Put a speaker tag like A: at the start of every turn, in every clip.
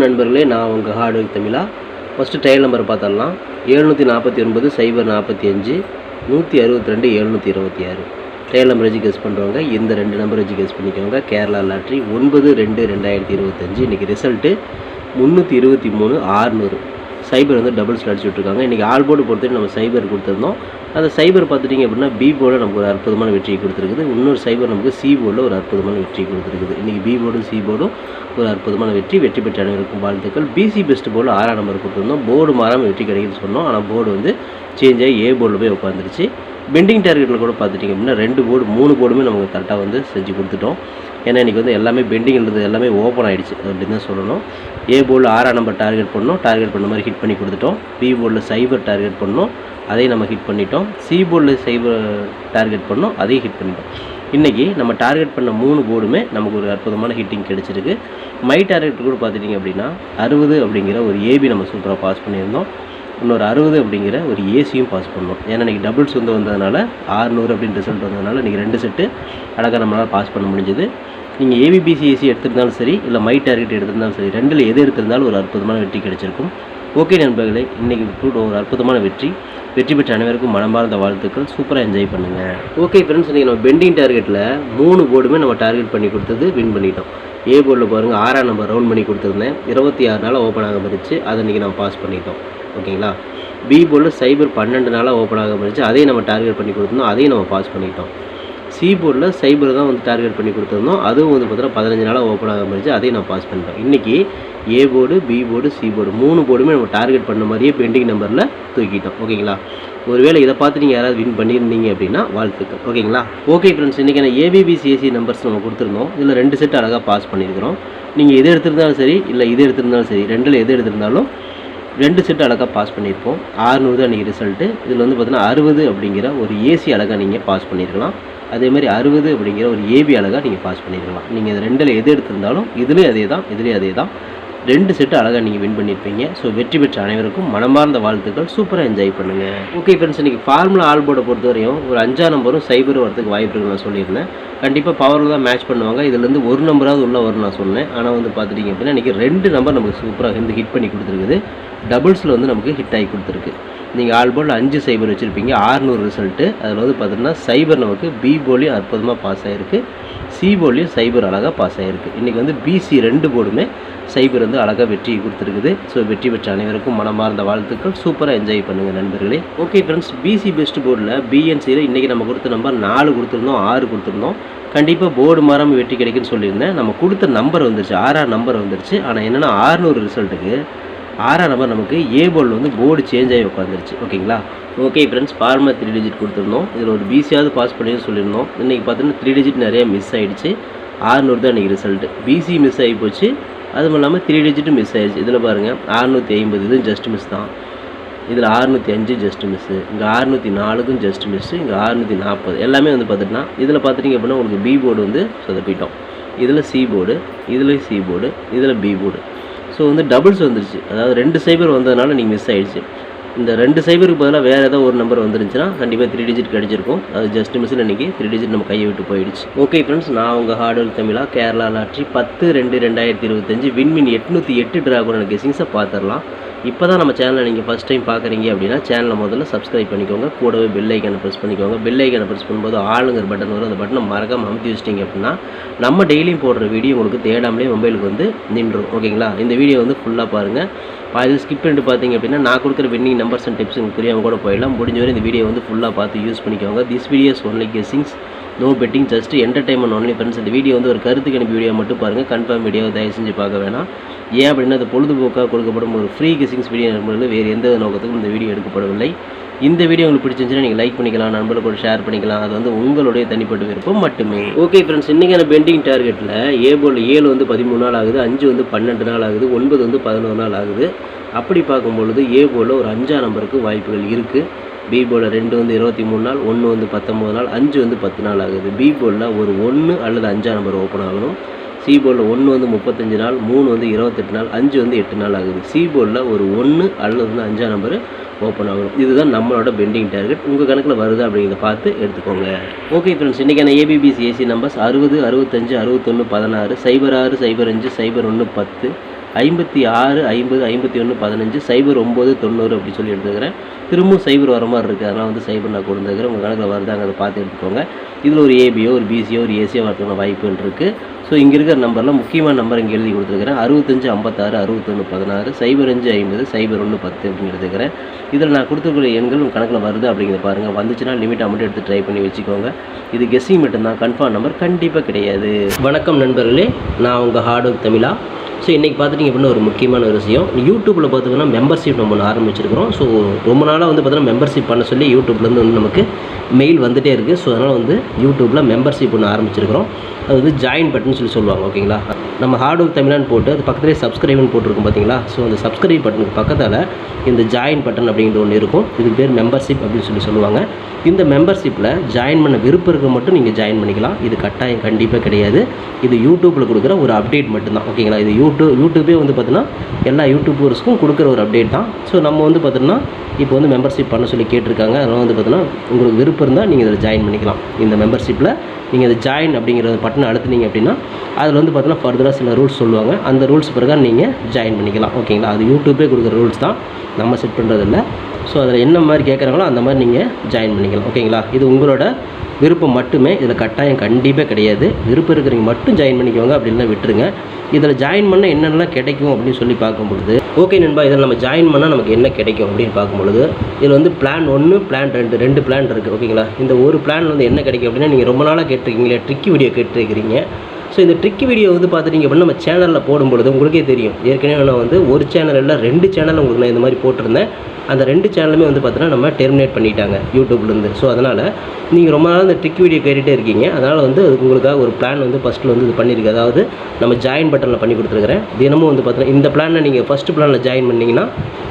A: வணக்கம் நண்பர்களே, நான் உங்கள் hardware Tamizha. First trial number பார்த்தரலாம். 749 045 162 726. ட்ரையல் நம்பர் வச்சு கெஸ் பண்ணுறவங்க இந்த 2 நம்பர் வச்சு கெஸ் பண்ணிக்கோங்க. கேரளா லாட்ரி 9/2/2025. இன்றைக்கி ரிசல்ட்டு 323 600. சைபர் வந்து டபுள்ஸ் அடிச்சு விட்ருக்காங்க. இன்றைக்கி ஆல் போர்டு பொறுத்தவரை நம்ம சைபர் கொடுத்துருந்தோம். அந்த சைபர் பார்த்துட்டிங்க அப்படின்னா பி போர்டில் நமக்கு ஒரு அற்புதமான வெற்றியை கொடுத்துருக்குது. இன்னொரு சைபர் நமக்கு சி போர்டில் ஒரு அற்புதமான வெற்றி கொடுத்துருக்குது. இன்றைக்கி பி போர்டும் சி போர்டும் ஒரு அற்புதமான வெற்றி பெற்ற அனைவருக்கும் வாழ்த்துக்கள். பிசி பெஸ்ட் போர்டில் 6ஆம் நம்பர் கொடுத்துருந்தோம். போர்டு மாறாமல் வெற்றி கிடைக்குதுன்னு சொன்னோம். ஆனால் போர்டு வந்து சேஞ்ச் ஆகி ஏ போர்டில் போய் உட்காந்துருச்சு. பெண்டிங் டார்கெட்டில் கூட பார்த்துட்டிங்க அப்படின்னா 2 போர்டு 3 போர்டுமே நமக்கு கரெக்டாக வந்து செஞ்சு கொடுத்துட்டோம். ஏன்னா இன்றைக்கி வந்து எல்லாமே பெண்டிங் இருந்தது, எல்லாமே ஓப்பன் ஆகிடுச்சு அப்படின்னு தான் சொல்லணும். ஏ போர்டில் 6ஆம் நம்பர் டார்கெட் பண்ணோம், டார்கெட் பண்ண மாதிரி ஹிட் பண்ணி கொடுத்துட்டோம். பி போர்டில் சைபர் டார்கெட் பண்ணோம், அதையும் நம்ம ஹிட் பண்ணிட்டோம். சி போர்டில் சைபர் டார்கெட் பண்ணோம், அதையும் ஹிட் பண்ணிட்டோம். இன்றைக்கி நம்ம டார்கெட் பண்ண 3 போர்டுமே நமக்கு ஒரு அற்புதமான ஹிட்டிங் கிடச்சிருக்கு. மை டார்கெட் கூட பார்த்துட்டிங்க அப்படின்னா 60 அப்படிங்கிற ஒரு ஏபி நம்ம சூப்பராக பாஸ் பண்ணியிருந்தோம். இன்னொரு 60 அப்படிங்கிற ஒரு ஏசியும் பாஸ் பண்ணோம். ஏன்னா இன்றைக்கி டபுள்ஸ் வந்து வந்ததுனால 600 அப்படின்னு ரிசல்ட் வந்ததுனால இன்றைக்கி 2 செட்டு அழகாக நம்மளால் பாஸ் பண்ண முடிஞ்சது. நீங்கள் ஏபிபிசி ஏசி எடுத்திருந்தாலும் சரி, இல்லை மை டார்கெட் எடுத்திருந்தாலும் சரி, 2ல் எது எடுத்திருந்தாலும் ஒரு அற்புதமான வெற்றி கிடைச்சிருக்கும். ஓகே நண்பர்களே, இன்றைக்கி ஒரு அற்புதமான வெற்றி பெற்ற அனைவருக்கும் மனமார்ந்த வாழ்த்துக்கள். சூப்பராக என்ஜாய் பண்ணுங்கள். ஓகே ஃப்ரெண்ட்ஸ், இன்றைக்கி நம்ம பெண்டிங் டார்கெட்டில் 3 போர்டுமே நம்ம டார்கெட் பண்ணி கொடுத்தது வின் பண்ணிட்டோம். ஏ போர்டில் பாருங்கள் 6ஆம் நம்பர் ரவுண்ட் பண்ணி கொடுத்துருந்தேன். 26 நாளாக ஓப்பன் ஆக இருந்துச்சு, அதை இன்றைக்கி நம்ம பாஸ் பண்ணிட்டோம். ஓகேங்களா. பி போர்டில் சைபர் 12 நாளாக ஓப்பன் ஆக இருந்துச்சு, அதையும் நம்ம டார்கெட் பண்ணி கொடுத்துருந்தோம், அதையும் நம்ம பாஸ் பண்ணிட்டோம். சி போர்டில் சைபர் தான் வந்து டார்கெட் பண்ணி கொடுத்துருந்தோம், அதுவும் வந்து பார்த்தீங்கன்னா 15 நாளாக ஓப்பன் ஆக இருந்துச்சு, அதையும் நான் பாஸ் பண்ணிட்டோம். இன்றைக்கி A board, B board, C board 3 போர்டுமே நம்ம டார்கெட் பண்ண மாதிரியே பெண்டிங் நம்பரில் தூக்கிட்டோம். ஓகேங்களா. ஒருவேளை இதை பார்த்து நீங்கள் யாராவது வின் பண்ணியிருந்தீங்க அப்படின்னா வாழ்த்துக்கள். ஓகேங்களா. ஓகே ஃப்ரெண்ட்ஸ், இன்றைக்கி நான் ஏபிபிசிஎஸ்சி நம்பர்ஸ் நம்ம கொடுத்துருந்தோம். இதில் 2 செட் அழகாக பாஸ் பண்ணியிருக்கிறோம். நீங்கள் எது எடுத்திருந்தாலும் சரி, இல்லை இது எடுத்திருந்தாலும் சரி, 2ல் எது எடுத்திருந்தாலும் 2 செட்டு அழகாக பாஸ் பண்ணியிருப்போம். 600 தான் இன்றைக்கி ரிசல்ட்டு. இதில் வந்து பார்த்தீங்கன்னா 60 அப்படிங்கிற ஒரு ஏசி அழகாக நீங்கள் பாஸ் பண்ணியிருக்கலாம். அதேமாதிரி 60 அப்படிங்கிற ஒரு ஏபி அழகாக நீங்கள் பாஸ் பண்ணியிருக்கலாம். நீங்கள் இது 2ல் எது எடுத்திருந்தாலும் இதுலேயும் அதே தான், இதுலேயும் அதே தான். 2 செட்டு அழகாக நீங்கள் வின் பண்ணியிருப்பீங்க. ஸோ வெற்றி பெற்ற அனைவருக்கும் மனமார்ந்த வாழ்த்துக்கள். சூப்பராக என்ஜாய் பண்ணுங்கள். ஓகே ஃப்ரெண்ட்ஸ், இன்றைக்கி ஃபார்முலா ஆல் போர்டை பொறுத்த வரையும் ஒரு 5ஆம் நம்பரும் சைபரும் வரதுக்கு வாய்ப்பு இருக்குன்னு நான் சொல்லியிருந்தேன். கண்டிப்பாக பவரில் தான் மேட்ச் பண்ணுவாங்க. இதுலேருந்து ஒரு நம்பராவது உள்ளே வரும்னு நான் சொன்னேன். ஆனால் வந்து பார்த்துட்டிங்க அப்படின்னா இன்றைக்கி 2 நம்பர் நமக்கு சூப்பராக வந்து ஹிட் பண்ணி கொடுத்துருக்குது. டபுள்ஸில் வந்து நமக்கு ஹிட் ஆகி கொடுத்துருக்கு. நீங்கள் ஆல் போர்டில் 5 சைபர் வச்சுருப்பீங்க, 600 ரிசல்ட்டு. அதில் வந்து பார்த்தீங்கன்னா சைபர் நமக்கு பி போர்ட்லேயும் அற்புதமாக பாஸ் ஆகிருக்கு, சி போர்ட்லேயும் சைபர் அழகாக பாஸ் ஆகிருக்கு. இன்றைக்கி வந்து பிசி 2 போர்டுமே சைபர் வந்து அழகாக வெற்றி கொடுத்துருக்குது. ஸோ வெற்றி பெற்ற அனைவருக்கும் மனமார்ந்த வாழ்த்துக்கள். சூப்பராக என்ஜாய் பண்ணுங்கள் நண்பர்களே. ஓகே ஃப்ரெண்ட்ஸ், பிசி பெஸ்ட் போர்டில் பிஎன்சியில் இன்றைக்கி நம்ம கொடுத்த நம்பர் 4 கொடுத்துருந்தோம், 6 கொடுத்துருந்தோம். கண்டிப்பாக போர்டு மாறாமல் வெற்றி கிடைக்குன்னு சொல்லியிருந்தேன். நம்ம கொடுத்த நம்பர் வந்துருச்சு, 6ஆம் நம்பர் வந்துருச்சு. ஆனால் என்னென்னா 600 ரிசல்ட்டுக்கு 6ஆம் நம்பர் நமக்கு ஏ போர்டில் வந்து போர்டு சேஞ்ச் ஆகி உட்காந்துருச்சு. ஓகேங்களா. ஓகே ஃப்ரெண்ட்ஸ், ஃபார்முலா 3 டிஜிட் கொடுத்துருந்தோம். இதில் ஒரு பிசியாவது பாஸ் பண்ணின்னு சொல்லியிருந்தோம். இன்றைக்கி பார்த்தீங்கன்னா 3 டிஜிட் நிறையா மிஸ் ஆகிடுச்சு. 600 தான் இன்றைக்கி ரிசல்ட்டு. பிசி மிஸ் ஆகி போச்சு, அதுவும் இல்லாமல் 3 டிஜிட்டும் மிஸ் ஆகிடுச்சு. இதில் பாருங்கள் 650 இதுவும் ஜஸ்ட் மிஸ் தான். இதில் 605 ஜஸ்ட் மிஸ்ஸு, இங்கே 604க்கும் ஜஸ்ட் மிஸ்ஸு, இங்கே 640 எல்லாமே வந்து பார்த்துட்டுனா இதில் பார்த்துட்டிங்க அப்படின்னா உங்களுக்கு பி போர்டு வந்து சொதப்பிட்டோம். இதில் சி போர்டு, இதில் சி போர்டு, இதில் பி போர்டு. ஸோ வந்து டபுள்ஸ் வந்துருச்சு. அதாவது 2 சைபர் வந்ததுனால நீங்கள் மிஸ் ஆகிடுச்சு. இந்த 2 சைபருக்கு பதிலாக வேறு ஏதாவது ஒரு நம்பர் வந்துருந்துச்சுன்னா கண்டிப்பாக 3 டிஜிட் கிடச்சிருக்கும். அது ஜஸ்ட் மிஸ்ஸில் இன்றைக்கி 3 டிஜிட் நம்ம கையை விட்டு போயிடுச்சு. ஓகே ஃப்ரெண்ட்ஸ், நான் உங்கள் ஹார்ட்வேர் தமிழா. கேரளா லாட்ரி 10/2/2025 வின்மின் 808 ட்ராகோன கெஸிங்ஸை பார்த்துடலாம். இப்போ தான் நம்ம சேனலை நீங்கள் ஃபஸ்ட் டைம் பார்க்குறீங்க அப்படின்னா சேனலை முதல்ல சப்ஸ்கிரைப் பண்ணிக்கோங்க. கூடவே பெல் ஐக்கானை ப்ரெஸ் பண்ணிக்கோங்க. பெல் ஐக்கானை ப்ரெஸ் பண்ணும்போது ஆளுங்கிற பட்டன் வரும். அந்த பட்டனை மறக்காமல் அமுத்தி வச்சிட்டிங்க அப்படின்னா நம்ம டெய்லியும் போடுற வீடியோ உங்களுக்கு தேடாமலே மொபைலுக்கு வந்து நின்றும். ஓகேங்களா. இந்த வீடியோ வந்து ஃபுல்லாக பாருங்கள். அது ஸ்கிப் பண்ணிட்டு பார்த்தீங்க அப்படின்னா நான் கொடுக்குற வின்னிங் நம்பர்ஸ் அண்ட் டிப்ஸ் உங்களுக்கு தெரியாமல் கூட போயிடலாம். முடிஞ்ச வரை இந்த வீடியோ வந்து ஃபுல்லாக பார்த்து யூஸ் பண்ணிக்கோங்க. This videos only guessings, no betting, just entertainment only friends. இந்த வீடியோ வந்து ஒரு கருத்துக்கு அனுப்பி வீடியோ மட்டும் பாருங்கள். கன்ஃபார்ம் வீடியோ தயவு செஞ்சு பார்க்க வேணாம். ஏன் அப்படின்னா அது பொழுதுபோக்காக கொடுக்கப்படும் ஒரு ஃப்ரீ கெஸிங்ஸ் வீடியோ நண்பர்கள், வேறு எந்த நோக்கத்துக்கும் இந்த வீடியோ எடுக்கப்படவில்லை. இந்த வீடியோ உங்களுக்கு பிடிச்சிருந்துச்சுன்னா நீங்கள் லைக் பண்ணிக்கலாம், நண்பர்களோட ஷேர் பண்ணிக்கலாம். அது வந்து உங்களுடைய தனிப்பட்ட விருப்பம் மட்டுமே. ஓகே ஃப்ரெண்ட்ஸ், இன்றைக்கான பெண்டிங் டார்கெட்டில் ஏ போர்டில் 7 வந்து 13 நாள் ஆகுது, 5 வந்து 12 நாள் ஆகுது, 9 வந்து 11 நாள் ஆகுது. அப்படி பார்க்கும்பொழுது ஏ போர்டில் ஒரு 5ஆம் நம்பருக்கு வாய்ப்புகள் இருக்குது. பி போர்டில் 2 வந்து 23 நாள், 1 வந்து 19 நாள், 5 வந்து 10 நாள் ஆகுது. பி போர்டில் ஒரு 1 அல்லது 5ஆம் நம்பர் ஓப்பன் ஆகணும். சி போர்டில் 1 வந்து 35 நாள், 3 வந்து 28 நாள், 5 வந்து 8 நாள் ஆகுது. சி போர்டில் ஒரு 1 அல்லது வந்து 5ஆம் நம்பர் ஓப்பன் ஆகணும். இதுதான் நம்மளோட பெண்டிங் டார்கெட். உங்கள் கணக்கில் வருதா அப்படிங்கிறத பார்த்து எடுத்துக்கோங்க. ஓகே ஃப்ரெண்ட்ஸ், இன்றைக்கான ஏபிபிசி ஏசி நம்பர்ஸ் 60 65 61 16 06 05 01 10 56 50 51 15 09 90 அப்படி சொல்லி எடுத்துக்கிறேன். திரும்பவும் சைபர் வர மாதிரி இருக்குது. அதனால் வந்து சைபர் நான் கொடுத்துருக்கிறேன். உங்கள் கணக்கில் வருதாங்க அதை பார்த்து எடுத்துக்கோங்க. இதில் ஒரு ஏபியோ ஒரு பிசியோ ஒரு ஏசியோ வரதுக்கான வாய்ப்புகள் இருக்குது. ஸோ இங்கே இருக்கிற நம்பரில் முக்கியமான நம்பர் இங்கே எழுதி கொடுத்துருக்கிறேன். 65 56 61 16 05 50 01 10 அப்படின்னு எடுத்துக்கிறேன். இதில் நான் கொடுத்துருக்கிற எண்கள் உங்கள் கணக்கில் வருது அப்படிங்கிறத பாருங்கள். வந்துச்சுன்னா லிமிட் அமௌண்ட் எடுத்து ட்ரை பண்ணி வச்சுக்கோங்க. இது கெஸ்ஸிங் மட்டும்தான், கன்ஃபார்ம் நம்பர் கண்டிப்பாக கிடையாது. வணக்கம் நண்பர்களே, நான் உங்கள் ஹார்ட் ஒர்க் தமிழா. ஸோ இன்றைக்கி பார்த்துட்டிங்க அப்படின்னா ஒரு முக்கியமான ஒரு விஷயம், யூடியூப்பில் பார்த்தீங்கன்னா மெம்பர்ஷிப் நம்ம ஒன்று ஆரம்பிச்சிருக்கிறோம். ஸோ ரொம்ப நாளாக வந்து பார்த்தீங்கன்னா மெம்பர்ஷிப் பண்ண சொல்லி யூடியூப்லேருந்து வந்து நமக்கு மெயில் வந்துகிட்டே இருக்குது. ஸோ அதனால் வந்து யூடியூப்பில் மெம்பர்ஷிப் ஒன்று ஆரம்பிச்சிருக்கிறோம். அது வந்து ஜாயின் பட்டன் சொல்லி சொல்லுவாங்க. ஓகேங்களா, நம்ம ஹார்ட் ஒர்க் தமிழான்னு போட்டு அது பக்கத்துலேயே சப்ஸ்கிரைப்னு போட்டிருக்கும் பார்த்தீங்களா. ஸோ அந்த சப்ஸ்கிரைப் பட்டனுக்கு பக்கத்தில் இந்த ஜாயின் பட்டன் அப்படிங்கிற ஒன்று இருக்கும். இதுக்கு பேர் மெம்பர்ஷிப் அப்படின்னு சொல்லுவாங்க. இந்த மெம்பர்ஷிப்பில் ஜாயின் பண்ண விருப்பம் இருக்க மட்டும் நீங்கள் ஜாயின் பண்ணிக்கலாம். இது கட்டாயம் கண்டிப்பாக கிடையாது. இது யூடியூப்பில் கொடுக்குற ஒரு அப்டேட் மட்டும்தான். ஓகேங்களா, இது யூடியூபே வந்து பார்த்தீங்கன்னா எல்லா யூடியூபர்ஸ்க்கும் கொடுக்குற ஒரு அப்டேட் தான். ஸோ நம்ம வந்து பார்த்தீங்கன்னா இப்போ வந்து மெம்பர்ஷிப் பண்ண சொல்லி கேட்டிருக்காங்க. அதனால் வந்து பார்த்தீங்கன்னா உங்களுக்கு விருப்பம் இருந்தால் நீங்கள் இதில் ஜாயின் பண்ணிக்கலாம். இந்த மெம்பர்ஷிப்பில் நீங்கள் இதை ஜாயின் அப்படிங்கிற பட்டனை அழுத்துனீங்க அப்படின்னா அதில் வந்து பார்த்தீங்கன்னா ஃபர்தராக சில ரூல்ஸ் சொல்லுவாங்க. அந்த ரூல்ஸ் பிரகாரம் நீங்கள் ஜாயின் பண்ணிக்கலாம். ஓகேங்களா, அது யூடியூபே கொடுக்குற ரூல்ஸ் தான், நம்ம செட் பண்ணுறதில்ல. ஸோ அதில் என்ன மாதிரி கேட்குறாங்களோ அந்த மாதிரி நீங்கள் ஜாயின் பண்ணிக்கலாம். ஓகேங்களா, இது உங்களோட விருப்பம் மட்டுமே, இதில் கட்டாயம் கண்டிப்பாக கிடையாது. விருப்பம் இருக்கிறவங்க மட்டும் ஜாயின் பண்ணிக்கோங்க, அப்படின்னா விட்டுருங்க. இதில் ஜாயின் பண்ணால் என்னென்னலாம் கிடைக்கும் அப்படின்னு சொல்லி பார்க்கும்பொழுது, ஓகே நண்பா, இதில் நம்ம ஜாயின் பண்ணால் நமக்கு என்ன கிடைக்கும் அப்படின்னு பார்க்கும்பொழுது, இதில் வந்து பிளான் 1 பிளான் 2 2 பிளான் இருக்குது. ஓகேங்களா, இந்த ஒரு பிளான் வந்து என்ன கிடைக்கும் அப்படின்னா, நீங்கள் ரொம்ப நாளாக கேட்டிருக்கீங்களே ட்ரிக்கி வீடியோ கேட்டிருக்கிறீங்க. ஸோ இந்த ட்ரிக்கி வீடியோ வந்து பார்த்துட்டிங்க அப்படின்னா நம்ம சேனலில் போடும்பொழுது உங்களுக்கே தெரியும். ஏற்கனவே நான் வந்து ஒரு சேனல் இல்லை 2 சேனல் உங்களுக்கு நான் இந்த மாதிரி போட்டிருந்தேன். அந்த 2 சேனலுமே வந்து பார்த்தீங்கன்னா நம்ம டெர்மினேட் பண்ணிட்டாங்க யூடியூப்லேருந்து. ஸோ அதனால் நீங்கள் ரொம்ப நாள் இந்த ட்ரிக் வீடியோ கேட்டுகிட்டே இருக்கீங்க. அதனால் வந்து உங்களுக்காக ஒரு பிளான் வந்து ஃபஸ்ட்டில் வந்து இது பண்ணியிருக்கு. அதாவது நம்ம ஜாயின் பட்டனில் பண்ணி கொடுத்துருக்குறேன். தினமும் வந்து பார்த்தீங்கன்னா இந்த பிளானில் நீங்கள் ஃபஸ்ட்டு பிளானில் ஜாயின் பண்ணிங்கன்னா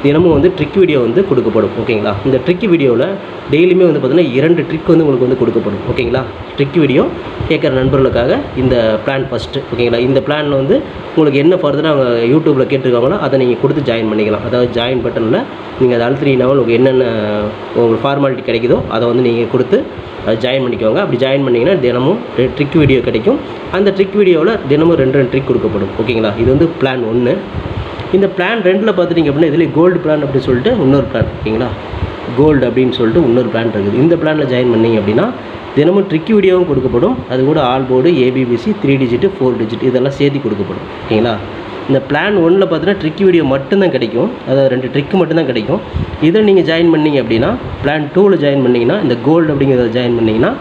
A: தினமும் வந்து ட்ரிக் வீடியோ வந்து கொடுக்கப்படும். ஓகேங்களா, இந்த ட்ரிக் வீடியோவில் டெய்லியுமே வந்து பார்த்தீங்கன்னா 2 ட்ரிக் வந்து உங்களுக்கு வந்து கொடுக்கப்படும். ஓகேங்களா, ட்ரிக் வீடியோ கேட்குற நண்பர்களுக்காக இந்த பிளான் ஃபஸ்ட்டு. ஓகேங்களா, இந்த பிளானில் வந்து உங்களுக்கு என்ன ஃபர்தராக அவங்க யூடியூப்பில் கேட்டிருக்காங்களோ அதை நீங்கள் கொடுத்து ஜாயின் பண்ணிக்கலாம். அதாவது ஜாயின் பட்டனில் நீங்கள் அதை அழுத்தினீங்கன்னா உங்களுக்கு என்னென்ன உங்களுக்கு ஃபார்மாலிட்டி கிடைக்குதோ அதை வந்து நீங்கள் கொடுத்து ஜாயின் பண்ணிக்கோங்க. அப்படி ஜாயின் பண்ணிங்கன்னா தினமும் ட்ரிக் வீடியோ கிடைக்கும். அந்த ட்ரிக் வீடியோவில் தினமும் 2 ட்ரிக் கொடுக்கப்படும். ஓகேங்களா, இது வந்து பிளான் 1. இந்த பிளான் 2ல் பார்த்துட்டிங்க அப்படின்னா இதில் கோல்டு பிளான் அப்படின்னு சொல்லிட்டு இன்னொரு பிளான். ஓகேங்களா, கோல்டு அப்படின்னு சொல்லிட்டு இன்னொரு பிளான் இருக்குது. இந்த பிளானில் ஜாயின் பண்ணிங்க அப்படின்னா தினமும் ட்ரிக் வீடியோவும் கொடுக்கப்படும். அது கூட all board, ABBC, 3 digit 4 digit இதெல்லாம் சேர்த்து கொடுக்கப்படும். ஓகேங்களா, இந்த பிளான் 1ல் பார்த்தீங்கன்னா ட்ரிக் வீடியோ மட்டும்தான் கிடைக்கும். அதாவது 2 ட்ரிக்கு மட்டும்தான் கிடைக்கும். இதை நீங்கள் ஜாயின் பண்ணிங்க அப்படின்னா பிளான் 2ல் ஜாயின் பண்ணிங்கன்னா இந்த கோல்டு அப்படிங்கிறத ஜாயின் பண்ணிங்கன்னா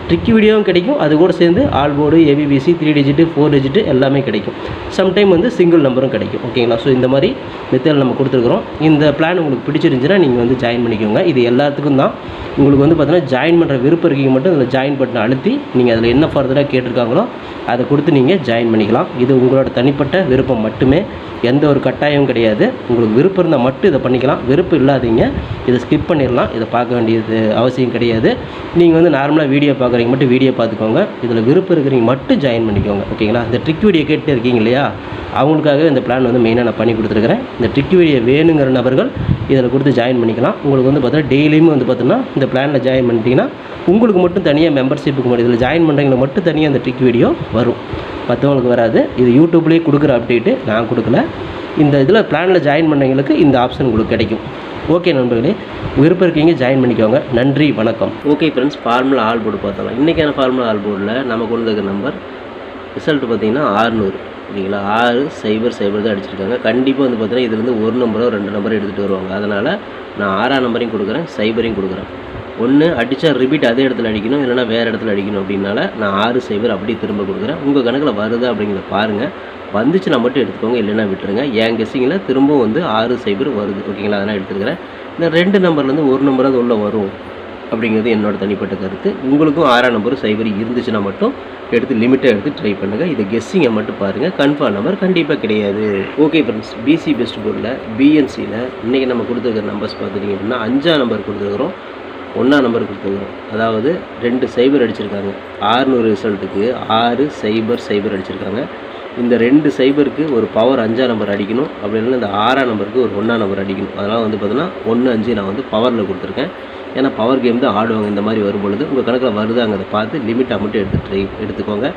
A: ட்ரிக் வீடியோவும் கிடைக்கும். அது கூட சேர்ந்து all board, ABBC, 3 digit 4 digit எல்லாமே கிடைக்கும். சம்டைம் வந்து சிங்கிள் நம்பரும் கிடைக்கும். ஓகேங்களா, ஸோ இந்த மாதிரி மெத்தட் நம்ம கொடுத்துருக்குறோம். இந்த பிளான் உங்களுக்கு பிடிச்சிருந்துச்சுன்னா நீங்கள் வந்து ஜாயின் பண்ணிக்கோங்க. இது எல்லாத்துக்கும் தான். உங்களுக்கு வந்து பார்த்தீங்கன்னா ஜாயின் பண்ணுற விருப்பம் இருக்கீங்க மட்டும் அதில் ஜாயின் பட்டனை அழுத்தி நீங்கள் அதில் என்ன ஃபர்தராக கேட்டிருக்காங்களோ அதை கொடுத்து நீங்கள் ஜாயின் பண்ணிக்கலாம். இது உங்களோட தனிப்பட்ட விருப்பம் மட்டுமே, எந்த ஒரு கட்டாயமும் கிடையாது. உங்களுக்கு விருப்பம் இருந்தால் மட்டும் இதை பண்ணிக்கலாம். விருப்பம் இல்லாதீங்க இதை ஸ்கிப் பண்ணிடலாம். இதை பார்க்க வேண்டியது அவசியம் கிடையாது. நீங்கள் வந்து நார்மலாக வீடியோ பார்க்குறீங்க மட்டும் வீடியோ பார்த்துக்கோங்க. இதில் விருப்பம் இருக்கிறீங்க மட்டும் ஜாயின் பண்ணிக்கோங்க. ஓகேங்களா, இந்த ட்ரிக் வீடியோ கேட்டு இருக்கீங்க இல்லையா, அவங்களுக்காக இந்த பிளான் வந்து மெயினாக நான் பண்ணி கொடுத்துருக்குறேன். இந்த ட்ரிக் வீடியோ வேணுங்கிற நபர்கள் இதில் கொடுத்து ஜாயின் பண்ணிக்கலாம். உங்களுக்கு வந்து பார்த்தீங்கன்னா டெய்லியுமே வந்து பார்த்தீங்கன்னா இந்த பிளானில் ஜாயின் பண்ணிட்டீங்கன்னா உங்களுக்கு மட்டும் தனியாக மெம்பர்ஷிப்புக்கு மட்டும் இதில் ஜாயின் பண்ணுறவங்களுக்கு மட்டும் தனியாக அந்த ட்ரிக் வீடியோ வரும், மற்றவங்களுக்கு வராது. இது யூடியூப்லேயே கொடுக்குற அப்டேட்டு, நான் கொடுக்கல. இந்த இதில் பிளானில் ஜாயின் பண்ணவங்களுக்கு இந்த ஆப்ஷன் உங்களுக்கு கிடைக்கும். ஓகே நண்பர்களே, விருப்பம் இருக்கீங்க ஜாயின் பண்ணிக்கோங்க. நன்றி, வணக்கம். Okay friends, formula all board பார்த்தோம். இன்றைக்கான ஃபார்முலா ஆல் போர்டில் நம்ம கொண்டு வந்த நம்பர் ரிசல்ட் பார்த்திங்கன்னா 600. ஓகேங்களா, 600 தான் அடிச்சிருக்காங்க. கண்டிப்பாக வந்து பார்த்தீங்கன்னா இதுலேருந்து ஒரு நம்பரோ 2 நம்பரோ எடுத்துகிட்டு வருவாங்க. அதனால் நான் 6ஆம் நம்பரையும் கொடுக்குறேன், 0 கொடுக்குறேன். ஒன்று அடித்தா ரிப்பீட் அதே இடத்துல அடிக்கணும், இல்லைனா வேறு இடத்துல அடிக்கணும். அப்படின்னால நான் 6 அப்படியே திரும்ப கொடுக்குறேன். உங்கள் கணக்கில் வருதா அப்படிங்கிறத பாருங்கள். வந்துச்சுன்னா மட்டும் எடுத்துக்கோங்க, இல்லைனா விட்டுருங்க. என் கெஸ்ஸிங்கில் திரும்பவும் வந்து 6 வருது. ஓகேங்களா, அதனால் எடுத்துக்கிறேன். இந்த 2 நம்பர்லேருந்து ஒரு நம்பராக உள்ளே வரும் அப்படிங்கிறது என்னோட தனிப்பட்ட கருத்து. உங்களுக்கும் 6ஆம் நம்பர் 0 இருந்துச்சுன்னா மட்டும் எடுத்து லிமிட்டாக எடுத்து ட்ரை பண்ணுங்கள். இதை கெஸ்ஸிங்கை மட்டும் பாருங்கள், கன்ஃபார்ம் நம்பர் கண்டிப்பாக கிடையாது. ஓகே ஃப்ரெண்ட்ஸ், பிசி பெஸ்ட் போர்டில் பிஎன்சியில் இன்றைக்கி நம்ம கொடுத்துருக்கிற நம்பர்ஸ் பார்த்துட்டிங்க அப்படின்னா 5ஆம் நம்பர் கொடுத்துருக்குறோம், 1ஆம் நம்பர் கொடுத்துருக்குறோம். அதாவது 2 0 அடிச்சிருக்காங்க. 600 ரிசல்ட்டுக்கு 6 0 0 அடிச்சிருக்காங்க. இந்த 2 சைபருக்கு ஒரு பவர் 5ஆம் நம்பர் அடிக்கணும். அப்படி இல்லைன்னா இந்த 6ஆம் நம்பருக்கு ஒரு 1ஆம் நம்பர் அடிக்கணும். அதனால் வந்து பார்த்தீங்கன்னா 1, 5 நான் வந்து பவரில் கொடுத்துருக்கேன். ஏன்னா பவர் கேம் தான் ஆடுவாங்க இந்த மாதிரி வரும்பொழுது. உங்கள் கணக்கில் வருதாங்கிறத பார்த்து லிமிட்டாக மட்டும் எடுத்துக்கோங்க.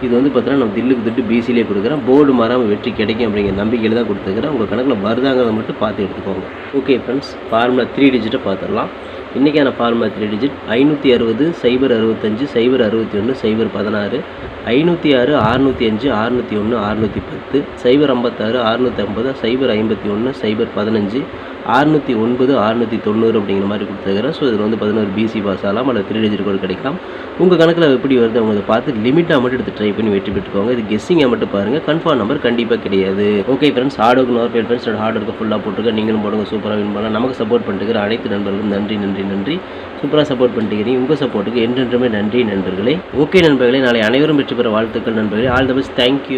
A: இது வந்து பார்த்தீங்கன்னா நம்ம தில்லுக்கு திட்டு பிசிலே கொடுக்குறேன். போர்டு மாறாமல் வெற்றி கிடைக்கும் அப்படிங்கிற நம்பிக்கையில் தான் கொடுத்துருக்குறேன். உங்கள் கணக்கில் வருதாங்கிறத மட்டும் பார்த்து எடுத்துக்கோங்க. ஓகே ஃப்ரெண்ட்ஸ், ஃபார்முலா 3 டிஜிட்டை பார்த்துடலாம். இன்றைக்கான ஃபார்முலா 3 டிஜிட் 560 065 061 016 506 605 601 610 056 650 051 015 609 690 அப்படிங்கிற மாதிரி கொடுத்துருக்கிறேன். ஸோ இதில் வந்து 11 பிசி பாஸ் ஆகலாம் அல்லது 3 டிஜிட் கோடு கிடைக்கலாம். உங்கள் கணக்கில் எப்படி வருது அவங்க பார்த்து லிமிட்டாக மட்டும் எடுத்து ட்ரை பண்ணி வெற்றி பெற்றுக்கோங்க. இது கெஸ்ஸிங்காக மட்டும் பாருங்கள், கன்ஃபார்ம் நம்பர் கண்டிப்பாக கிடையாது. Okay friends, hard work nor bad friends, hard work ஃபுல்லாக போட்டுருக்க நீங்களும் போடுங்க. சூப்பராக வின் பண்ணலாம். நமக்கு சப்போர்ட் பண்ணிட்டுக்கிற அனைத்து நண்பர்களும் நன்றி நன்றி நன்றி. சூப்பராக சப்போர்ட் பண்ணிட்டுக்கிறீங்க. உங்கள் சப்போர்ட்டுக்கு என்றென்றுமே நன்றி நண்பர்களே. ஓகே நண்பர்களே, நாளை அனைவரும் வெற்றி பெற வாழ்த்துக்கள் நண்பர்களே. All the best. தேங்க்யூ.